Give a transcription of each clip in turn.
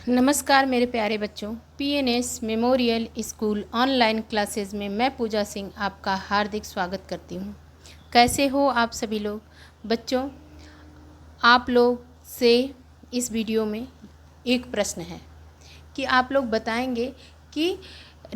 नमस्कार मेरे प्यारे बच्चों, PNS memorial school online classes में मैं पूजा सिंह आपका हार्दिक स्वागत करती हूँ। कैसे हो आप सभी लोग? बच्चों, आप लोग से इस वीडियो में एक प्रश्न है कि आप लोग बताएंगे कि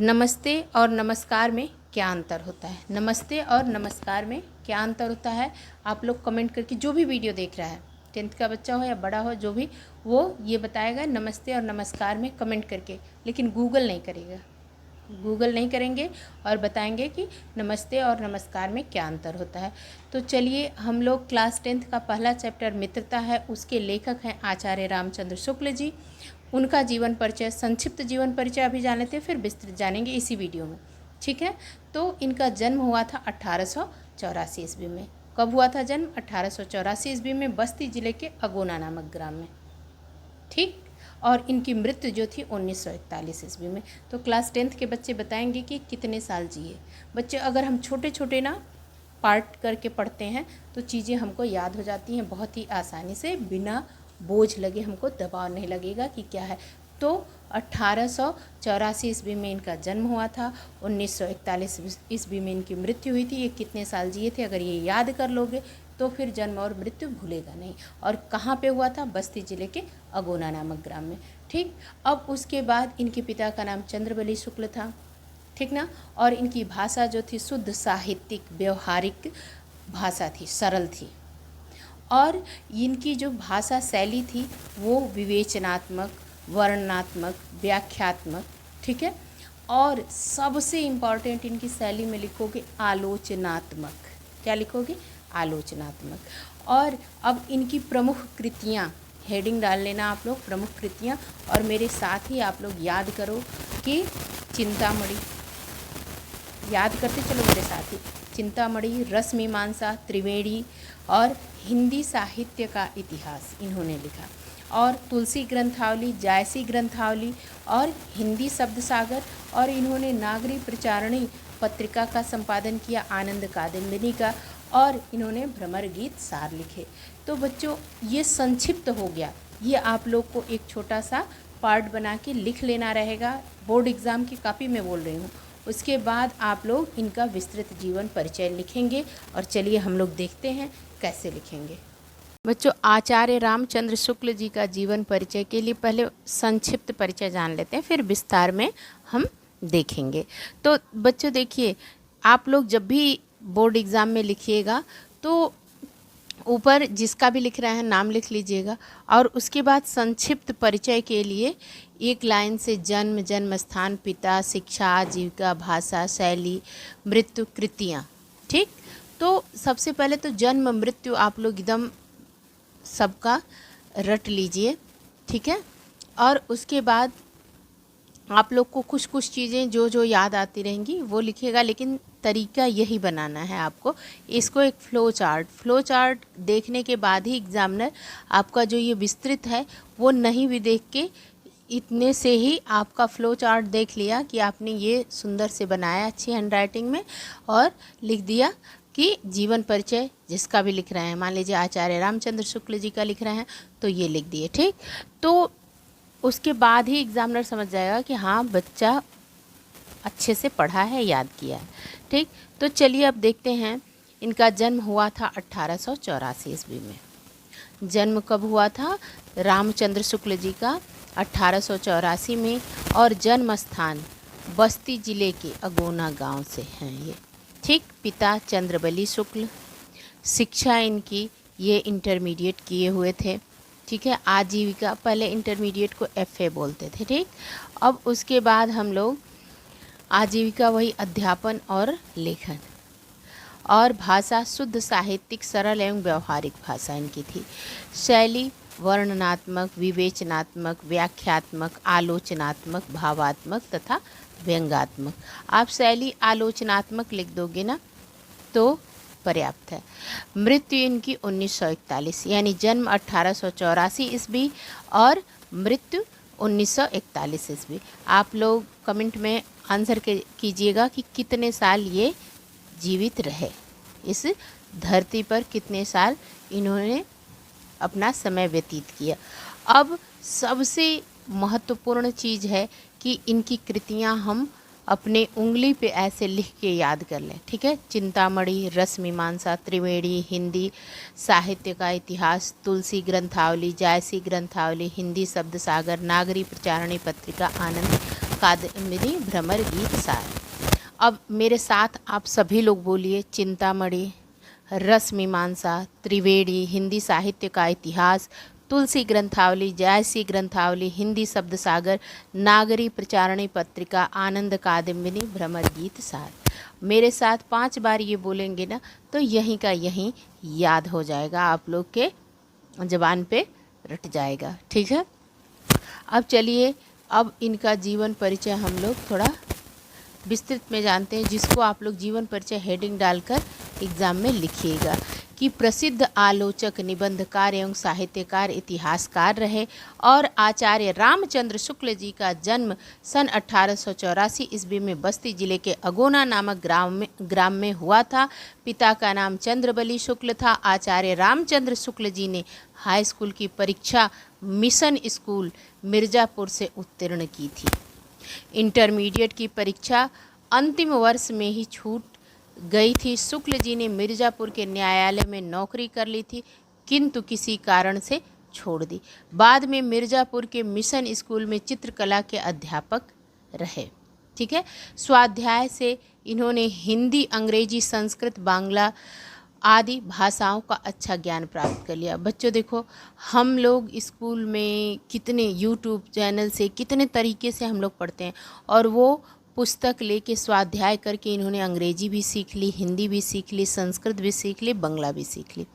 नमस्ते और नमस्कार में क्या अंतर होता है। नमस्ते और नमस्कार में क्या अंतर होता है, आप लोग कमेंट करके, जो भी वीडियो देख रहा है, 10th का बच्चा हो या बड़ा हो, जो भी, वो ये बताएगा नमस्ते और नमस्कार में कमेंट करके, लेकिन गूगल नहीं करेगा। गूगल नहीं करेंगे और बताएंगे कि नमस्ते और नमस्कार में क्या अंतर होता है। तो चलिए, हम लोग क्लास 10th का पहला चैप्टर मित्रता है, उसके लेखक हैं आचार्य रामचंद्र शुक्ल जी। उनका जीवन परिचय, संक्षिप्त जीवन परिचय अभी जान लेते हैं, फिर विस्तृत जानेंगे इसी वीडियो में, ठीक है। तो इनका जन्म हुआ था 1884 ईस्वी में। कब हुआ था जन्म? 1884 ईस्वी में, बस्ती जिले के अगोना नामक ग्राम में, ठीक। और इनकी मृत्यु जो थी 1941 ईस्वी में। तो क्लास 10th के बच्चे बताएंगे कि कितने साल जिए। बच्चे, अगर हम छोटे छोटे ना पार्ट करके पढ़ते हैं तो चीज़ें हमको याद हो जाती हैं बहुत ही आसानी से, बिना बोझ लगे, हमको दबाव नहीं लगेगा कि क्या है। तो 1884 ईस्वी में इनका जन्म हुआ था, 1941 ईस्वी में इनकी मृत्यु हुई थी। ये कितने साल जिए थे, अगर ये याद कर लोगे तो फिर जन्म और मृत्यु भूलेगा नहीं। और कहाँ पे हुआ था? बस्ती जिले के अगोना नामक ग्राम में, ठीक। अब उसके बाद इनके पिता का नाम चंद्रबली शुक्ल था, ठीक ना। और इनकी भाषा जो थी शुद्ध साहित्यिक व्यवहारिक भाषा थी, सरल थी। और इनकी जो भाषा शैली थी वो विवेचनात्मक, वर्णनात्मक, व्याख्यात्मक, ठीक है। और सबसे इम्पॉर्टेंट इनकी शैली में लिखोगे आलोचनात्मक। क्या लिखोगे? आलोचनात्मक। और अब इनकी प्रमुख कृतियाँ, हेडिंग डाल लेना आप लोग, प्रमुख कृतियाँ। और मेरे साथ ही आप लोग याद करो कि चिंतामणि, याद करते चलो मेरे साथ ही, चिंतामणि, रसमीमांसा, त्रिवेणी और हिंदी साहित्य का इतिहास इन्होंने लिखा। और तुलसी ग्रंथावली, जायसी ग्रंथावली और हिंदी शब्द सागर। और इन्होंने नागरी प्रचारणी पत्रिका का संपादन किया, आनंद कादम्बिनी का। और इन्होंने भ्रमर गीत सार लिखे। तो बच्चों, ये संक्षिप्त हो गया, ये आप लोग को एक छोटा सा पार्ट बना के लिख लेना रहेगा। बोर्ड एग्ज़ाम की कॉपी में बोल रही हूँ। उसके बाद आप लोग इनका विस्तृत जीवन परिचय लिखेंगे। और चलिए हम लोग देखते हैं कैसे लिखेंगे। बच्चों, आचार्य रामचंद्र शुक्ल जी का जीवन परिचय के लिए पहले संक्षिप्त परिचय जान लेते हैं, फिर विस्तार में हम देखेंगे। तो बच्चों देखिए, आप लोग जब भी बोर्ड एग्ज़ाम में लिखिएगा तो ऊपर जिसका भी लिख रहे हैं नाम लिख लीजिएगा। और उसके बाद संक्षिप्त परिचय के लिए एक लाइन से जन्म, जन्म स्थान, पिता, शिक्षा, आजीविका, भाषा, शैली, मृत्यु, कृतियाँ, ठीक। तो सबसे पहले तो जन्म मृत्यु आप लोग एकदम सबका रट लीजिए, ठीक है। और उसके बाद आप लोग को कुछ कुछ चीज़ें जो जो याद आती रहेंगी वो लिखिएगा, लेकिन तरीका यही बनाना है आपको। इसको एक फ्लो चार्ट देखने के बाद ही एग्जामिनर आपका जो ये विस्तृत है वो नहीं भी देख के, इतने से ही आपका फ्लो चार्ट देख लिया कि आपने ये सुंदर से बनाया अच्छी हैंडराइटिंग में और लिख दिया कि जीवन परिचय जिसका भी लिख रहे हैं, मान लीजिए आचार्य रामचंद्र शुक्ल जी का लिख रहे हैं तो ये लिख दिए, ठीक। तो उसके बाद ही एग्जामिनर समझ जाएगा कि हाँ बच्चा अच्छे से पढ़ा है, याद किया है, ठीक। तो चलिए अब देखते हैं। इनका जन्म हुआ था 1884 ईस्वी में। जन्म कब हुआ था? रामचंद्र शुक्ल जी का 1884 में। और जन्म स्थान बस्ती जिले के अगोना गांव से हैं ये, ठीक। पिता चंद्रबली शुक्ल। शिक्षा इनकी ये इंटरमीडिएट किए हुए थे, ठीक है। आजीविका, पहले इंटरमीडिएट को FA बोलते थे, ठीक। अब उसके बाद हम लोग आजीविका वही अध्यापन और लेखन। और भाषा शुद्ध साहित्यिक, सरल एवं व्यवहारिक भाषा इनकी थी। शैली वर्णनात्मक, विवेचनात्मक, व्याख्यात्मक, आलोचनात्मक, भावात्मक तथा व्यंग्यात्मक। आप शैली आलोचनात्मक लिख दोगे ना तो पर्याप्त है। मृत्यु इनकी 1941, यानी जन्म 1884 ईस्वी और मृत्यु 1941 ईस्वी। आप लोग कमेंट में आंसर कीजिएगा कि कितने साल ये जीवित रहे, इस धरती पर कितने साल इन्होंने अपना समय व्यतीत किया। अब सबसे महत्वपूर्ण चीज़ है कि इनकी कृतियाँ हम अपने उंगली पे ऐसे लिख के याद कर लें। ठीक है, चिंतामणि, रस मीमांसा, त्रिवेणी, हिंदी साहित्य का इतिहास, तुलसी ग्रंथावली, जायसी ग्रंथावली, हिंदी शब्द सागर, नागरी प्रचारणी पत्रिका, आनंद कादम्बिनी, भ्रमर, गीत सार। अब मेरे साथ आप सभी लोग बोलिए, चिंतामणि, रस मीमांसा, त्रिवेणी, हिंदी साहित्य का इतिहास, तुलसी ग्रंथावली, जायसी ग्रंथावली, हिंदी शब्द सागर, नागरी प्रचारणी पत्रिका, आनंद कादम्बिनी, भ्रमर, गीत सार। मेरे साथ 5 बार ये बोलेंगे ना तो यहीं का यहीं याद हो जाएगा, आप लोग के ज़बान पे रट जाएगा। ठीक है, अब चलिए, अब इनका जीवन परिचय हम लोग थोड़ा विस्तृत में जानते हैं, जिसको आप लोग जीवन परिचय हेडिंग डालकर एग्ज़ाम में लिखिएगा कि प्रसिद्ध आलोचक, निबंधकार एवं साहित्यकार, इतिहासकार रहे और आचार्य रामचंद्र शुक्ल जी का जन्म सन 1884 ईस्वी में बस्ती जिले के अगोना नामक ग्राम में हुआ था। पिता का नाम चंद्रबली शुक्ल था। आचार्य रामचंद्र शुक्ल जी ने हाई स्कूल की परीक्षा मिशन स्कूल मिर्ज़ापुर से उत्तीर्ण की थी। इंटरमीडिएट की परीक्षा अंतिम वर्ष में ही छूट गई थी। शुक्ल जी ने मिर्ज़ापुर के न्यायालय में नौकरी कर ली थी, किंतु किसी कारण से छोड़ दी। बाद में मिर्ज़ापुर के मिशन स्कूल में चित्रकला के अध्यापक रहे। ठीक है, स्वाध्याय से इन्होंने हिंदी, अंग्रेजी, संस्कृत, बांग्ला आदि भाषाओं का अच्छा ज्ञान प्राप्त कर लिया। बच्चों देखो, हम लोग स्कूल में कितने यूट्यूब चैनल से कितने तरीके से हम लोग पढ़ते हैं, और वो पुस्तक लेके स्वाध्याय करके इन्होंने अंग्रेजी भी सीख ली, हिंदी भी सीख ली, संस्कृत भी सीख ली, बांग्ला भी सीख ली।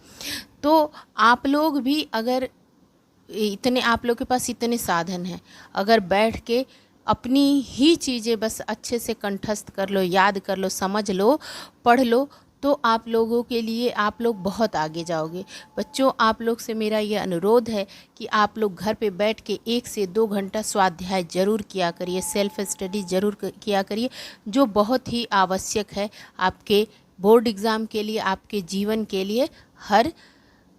तो आप लोग भी अगर आप लोग के पास इतने साधन हैं, अगर बैठ के अपनी ही चीज़ें बस अच्छे से कंठस्थ कर लो, याद कर लो, समझ लो, पढ़ लो, तो आप लोगों के लिए आप लोग बहुत आगे जाओगे। बच्चों, आप लोग से मेरा ये अनुरोध है कि आप लोग घर पे बैठ के 1 से 2 घंटा स्वाध्याय ज़रूर किया करिए, सेल्फ स्टडी ज़रूर किया करिए, जो बहुत ही आवश्यक है आपके बोर्ड एग्ज़ाम के लिए, आपके जीवन के लिए।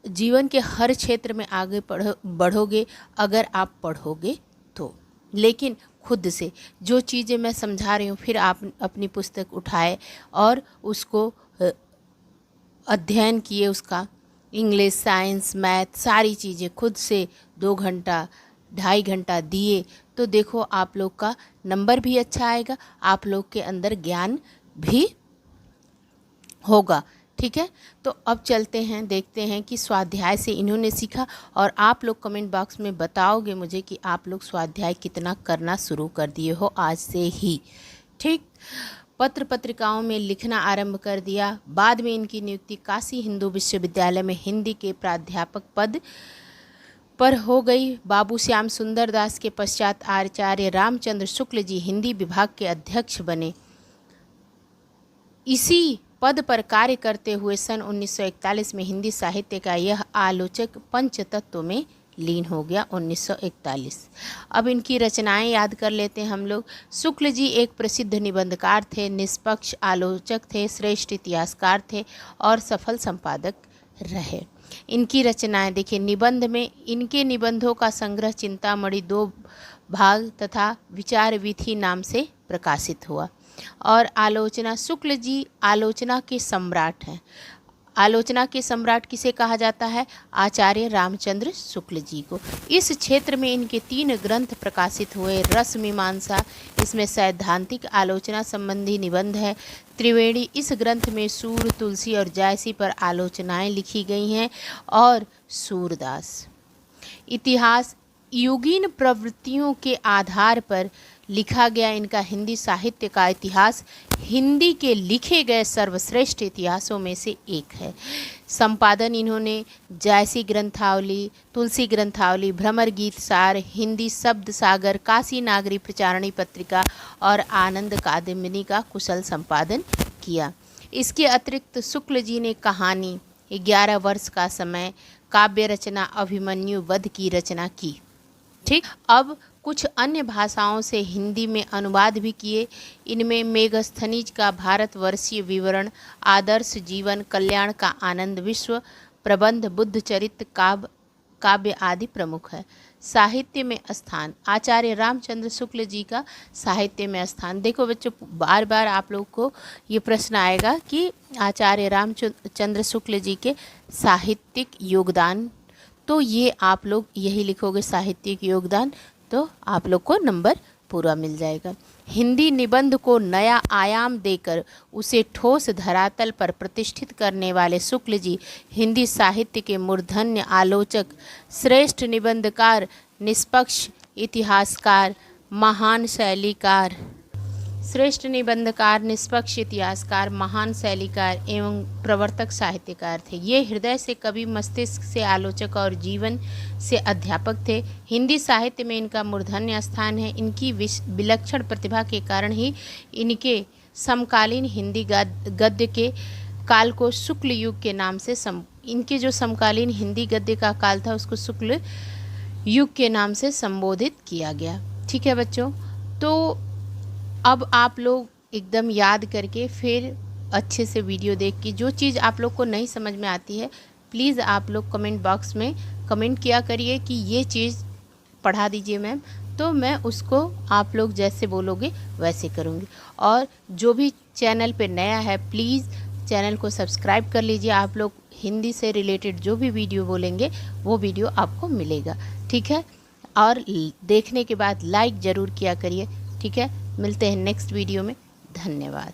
जीवन के हर क्षेत्र में आगे बढ़ोगे अगर आप पढ़ोगे तो। लेकिन खुद से जो चीज़ें मैं समझा रही हूँ, फिर आप अपनी पुस्तक उठाए और उसको अध्ययन किए, उसका इंग्लिश, साइंस, मैथ सारी चीज़ें खुद से 2 घंटा 2.5 घंटा दिए तो देखो आप लोग का नंबर भी अच्छा आएगा, आप लोग के अंदर ज्ञान भी होगा। ठीक है, तो अब चलते हैं, देखते हैं कि स्वाध्याय से इन्होंने सीखा, और आप लोग कमेंट बॉक्स में बताओगे मुझे कि आप लोग स्वाध्याय कितना करना शुरू कर दिए हो आज से ही। ठीक, पत्र पत्रिकाओं में लिखना आरंभ कर दिया। बाद में इनकी नियुक्ति काशी हिंदू विश्वविद्यालय में हिंदी के प्राध्यापक पद पर हो गई। बाबू श्याम सुंदर दास के पश्चात आचार्य रामचंद्र शुक्ल जी हिंदी विभाग के अध्यक्ष बने। इसी पद पर कार्य करते हुए सन 1941 में हिंदी साहित्य का यह आलोचक पंचतत्व में लीन हो गया। 1941। अब इनकी रचनाएं याद कर लेते हैं हम लोग। शुक्ल जी एक प्रसिद्ध निबंधकार थे, निष्पक्ष आलोचक थे, श्रेष्ठ इतिहासकार थे और सफल संपादक रहे। इनकी रचनाएं देखिए, निबंध में इनके निबंधों का संग्रह चिंतामणि 2 भाग तथा विचार विधि नाम से प्रकाशित हुआ। और आलोचना, शुक्ल जी आलोचना के सम्राट हैं। आलोचना के सम्राट किसे कहा जाता है? आचार्य रामचंद्र शुक्ल जी को। इस क्षेत्र में इनके 3 ग्रंथ प्रकाशित हुए। रस मीमांसा, इसमें सैद्धांतिक आलोचना संबंधी निबंध है। त्रिवेणी, इस ग्रंथ में सूर, तुलसी और जायसी पर आलोचनाएं लिखी गई हैं। और सूरदास, इतिहास, युगीन प्रवृत्तियों के आधार पर लिखा गया इनका हिंदी साहित्य का इतिहास हिंदी के लिखे गए सर्वश्रेष्ठ इतिहासों में से एक है। संपादन इन्होंने जायसी ग्रंथावली, तुलसी ग्रंथावली, भ्रमर गीत सार, हिंदी शब्द सागर, काशी नागरी प्रचारणी पत्रिका और आनंद कादम्बिनी का कुशल संपादन किया। इसके अतिरिक्त शुक्ल जी ने कहानी, 11 वर्ष का समय, काव्य रचना, अभिमन्यु वध की रचना की। ठीक, अब कुछ अन्य भाषाओं से हिंदी में अनुवाद भी किए। इनमें मेघस्थनीज का भारतवर्षीय विवरण, आदर्श जीवन, कल्याण का आनंद, विश्व प्रबंध, बुद्ध चरित्र, काव्य आदि प्रमुख है। साहित्य में स्थान, आचार्य रामचंद्र शुक्ल जी का साहित्य में स्थान। देखो बच्चों, बार बार आप लोग को ये प्रश्न आएगा कि आचार्य रामचंद्र शुक्ल जी के साहित्यिक योगदान, तो ये आप लोग यही लिखोगे साहित्यिक योगदान, तो आप लोग को नंबर पूरा मिल जाएगा। हिंदी निबंध को नया आयाम देकर उसे ठोस धरातल पर प्रतिष्ठित करने वाले शुक्ल जी हिंदी साहित्य के मूर्धन्य आलोचक, श्रेष्ठ निबंधकार, निष्पक्ष इतिहासकार, महान शैलीकार, श्रेष्ठ निबंधकार, निष्पक्ष इतिहासकार, महान शैलीकार एवं प्रवर्तक साहित्यकार थे। ये हृदय से कवि, मस्तिष्क से आलोचक और जीवन से अध्यापक थे। हिंदी साहित्य में इनका मूर्धन्य स्थान है। इनकी विलक्षण प्रतिभा के कारण ही इनके समकालीन हिंदी गद्य के काल को शुक्ल युग के नाम से इनके जो समकालीन हिंदी गद्य का काल था उसको शुक्ल युग के नाम से संबोधित किया गया। ठीक है बच्चों, तो अब आप लोग एकदम याद करके फिर अच्छे से वीडियो देख के जो चीज़ आप लोग को नहीं समझ में आती है प्लीज़ आप लोग कमेंट बॉक्स में कमेंट किया करिए कि ये चीज़ पढ़ा दीजिए मैम, तो मैं उसको आप लोग जैसे बोलोगे वैसे करूँगी। और जो भी चैनल पे नया है प्लीज़ चैनल को सब्सक्राइब कर लीजिए। आप लोग हिंदी से रिलेटेड जो भी वीडियो बोलेंगे वो वीडियो आपको मिलेगा। ठीक है, और देखने के बाद लाइक ज़रूर किया करिए। ठीक है, मिलते हैं नेक्स्ट वीडियो में। धन्यवाद।